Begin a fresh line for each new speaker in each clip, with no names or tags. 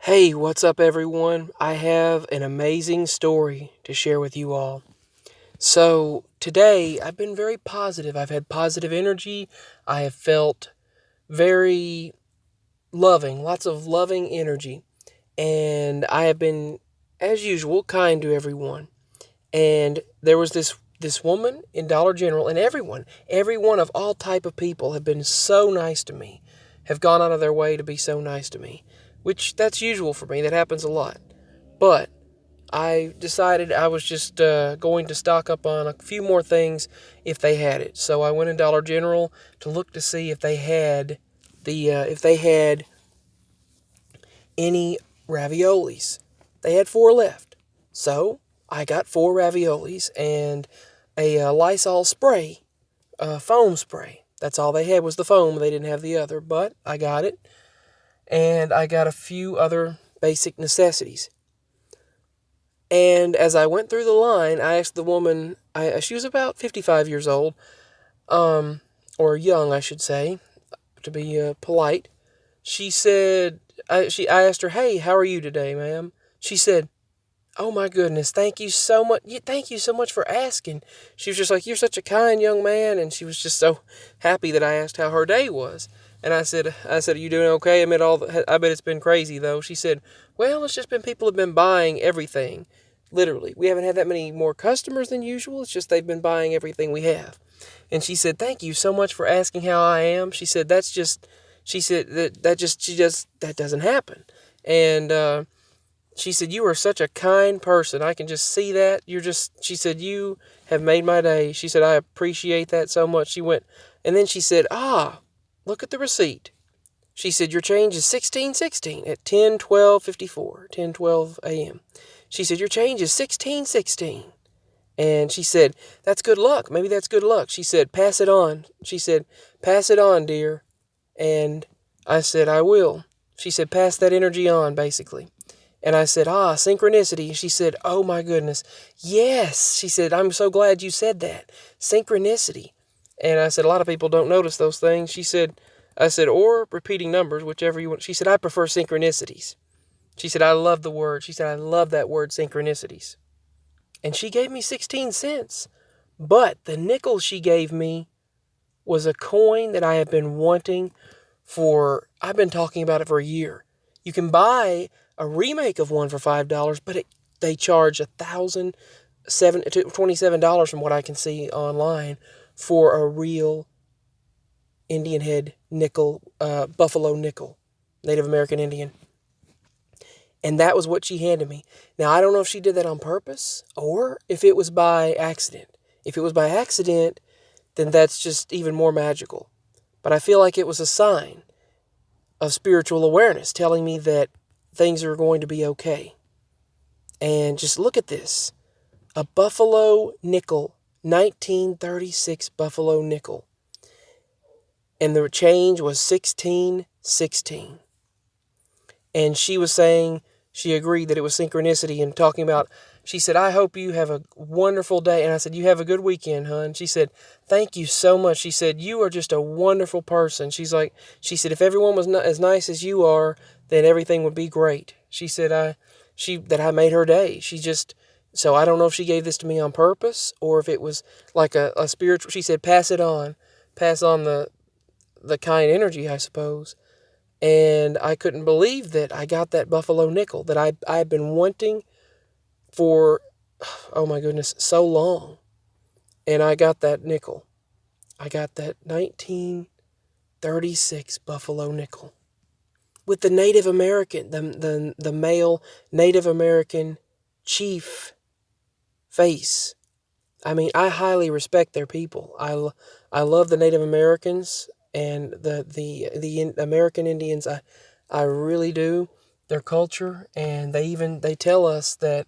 Hey, what's up, everyone? I have an amazing story to share with you all. So, today I've been very positive. I've had positive energy. I have felt very loving, lots of loving energy. And I have been, as usual, kind to everyone. And there was this woman in Dollar General, and everyone of all type of people have been so nice to me, have gone out of their way to be so nice to me, which that's usual for me. That happens a lot. But I decided I was just going to stock up on a few more things if they had it. So I went in Dollar General to look to see if they had any raviolis. They had 4 left. So I got 4 raviolis and a Lysol spray, foam spray. That's all they had was the foam. They didn't have the other, but I got it. And I got a few other basic necessities. And as I went through the line, I asked the woman, she was about 55 years old, or young, I should say, to be polite. She said, I asked her, "Hey, how are you today, ma'am?" She said, "Oh my goodness, thank you so much. Thank you so much for asking." She was just like, "You're such a kind young man," and she was just so happy that I asked how her day was. And I said, "Are you doing okay? I bet it's been crazy though." She said, "Well, it's just been people have been buying everything. Literally, we haven't had that many more customers than usual. It's just they've been buying everything we have." And she said, "Thank you so much for asking how I am." She said, she said that doesn't happen." And she said, "You are such a kind person. I can just see that. She said, "You have made my day." She said, "I appreciate that so much." And then she said, "Look at the receipt." She said, "Your change is 1616 at 10:12:54, 10:12 a.m. She said, "Your change is 1616." And she said, "That's good luck. Maybe that's good luck." She said, "Pass it on." She said, "Pass it on, dear." And I said, "I will." She said, "Pass that energy on," basically. And I said, synchronicity. She said, "Oh my goodness. Yes." She said, "I'm so glad you said that. Synchronicity." And I said, "A lot of people don't notice those things." I said, "Or repeating numbers, whichever you want." She said, "I prefer synchronicities." She said, "I love the word." She said, "I love that word, synchronicities." And she gave me 16 cents. But the nickel she gave me was a coin that I have been wanting I've been talking about it for a year. You can buy a remake of one for $5, but they charge $27 from what I can see online for a real Indian head nickel, buffalo nickel, Native American Indian. And that was what she handed me. Now, I don't know if she did that on purpose or if it was by accident. If it was by accident, then that's just even more magical. But I feel like it was a sign of spiritual awareness telling me that things are going to be okay. And just look at this. A Buffalo nickel, 1936 Buffalo nickel. And the change was 1616. And she was saying she agreed that it was synchronicity and talking about, she said, "I hope you have a wonderful day." And I said, "You have a good weekend, hon." She said, "Thank you so much." She said, "You are just a wonderful person." She said, "If everyone was not as nice as you are, then everything would be great." She said, that I made her day. So I don't know if she gave this to me on purpose or if it was like a spiritual, she said, "Pass it on, pass on the kind energy, I suppose." And I couldn't believe that I got that Buffalo nickel that I've been wanting for, oh my goodness, so long. And I got that nickel. I got that 1936 Buffalo nickel with the Native American, the male Native American chief face. I mean, I highly respect their people. I love the Native Americans and the American Indians. I really do. Their culture, and they tell us that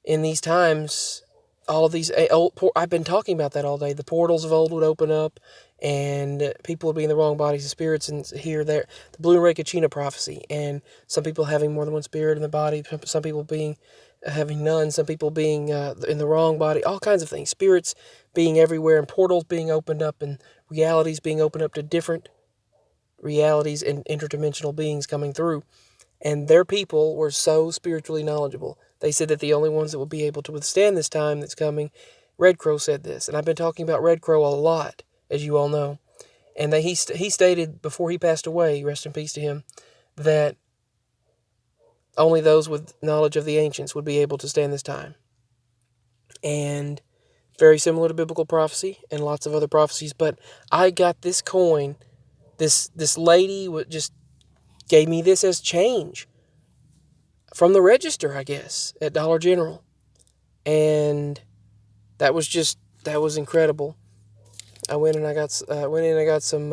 in these times, all of these I've been talking about that all day. The portals of old would open up, and people would be in the wrong bodies of spirits, and here there the Blue Ray Kachina prophecy, and some people having more than one spirit in the body, some people being having none, some people being in the wrong body, all kinds of things, spirits being everywhere, and portals being opened up, and realities being opened up to different realities and interdimensional beings coming through. And their people were so spiritually knowledgeable. They said that the only ones that will be able to withstand this time that's coming, Red Crow said this. And I've been talking about Red Crow a lot, as you all know. And he stated before he passed away, rest in peace to him, that only those with knowledge of the ancients would be able to stand this time. And very similar to biblical prophecy and lots of other prophecies. But I got this coin. This lady just gave me this as change from the register, I guess, at Dollar General. And that was incredible. I went in and I got some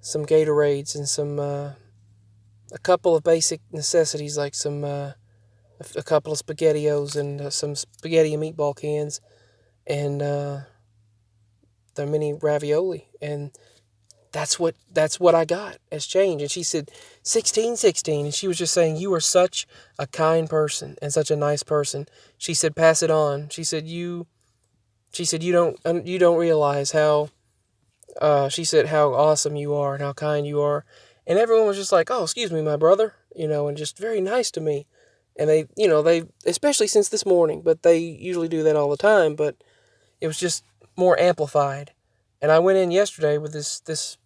Gatorades and a couple of basic necessities like a couple of SpaghettiOs and some spaghetti and meatball cans and the mini ravioli, and that's what I got as change. And she said 1616, and she was just saying, you are such a kind person and such a nice person. She said, pass it on. She said you don't realize how she said how awesome you are and how kind you are. And everyone was just like, oh, excuse me, my brother, and just very nice to me. And they especially since this morning, but they usually do that all the time, but it was just more amplified. And I went in yesterday with this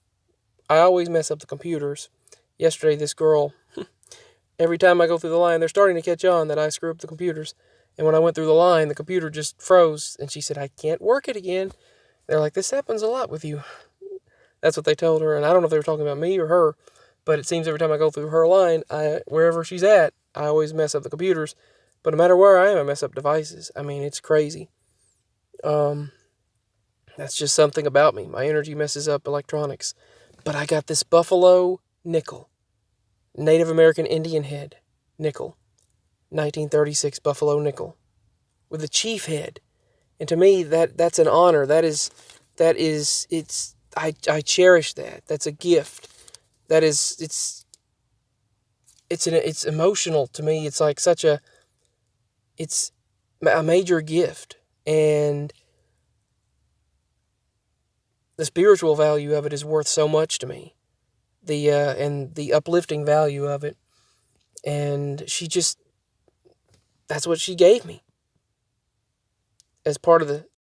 I always mess up the computers. Yesterday, this girl, every time I go through the line, they're starting to catch on that I screw up the computers. And when I went through the line, the computer just froze. And she said, I can't work it again. They're like, this happens a lot with you. That's what they told her. And I don't know if they were talking about me or her, but it seems every time I go through her line, wherever she's at, I always mess up the computers. But no matter where I am, I mess up devices. I mean, it's crazy. That's just something about me. My energy messes up electronics. But I got this Buffalo nickel, Native American Indian head nickel, 1936 Buffalo nickel, with a chief head. And to me, that's an honor. I cherish that. That's a gift. It's emotional to me. It's like it's a major gift. And the spiritual value of it is worth so much to me. And the uplifting value of it. And that's what she gave me as part of the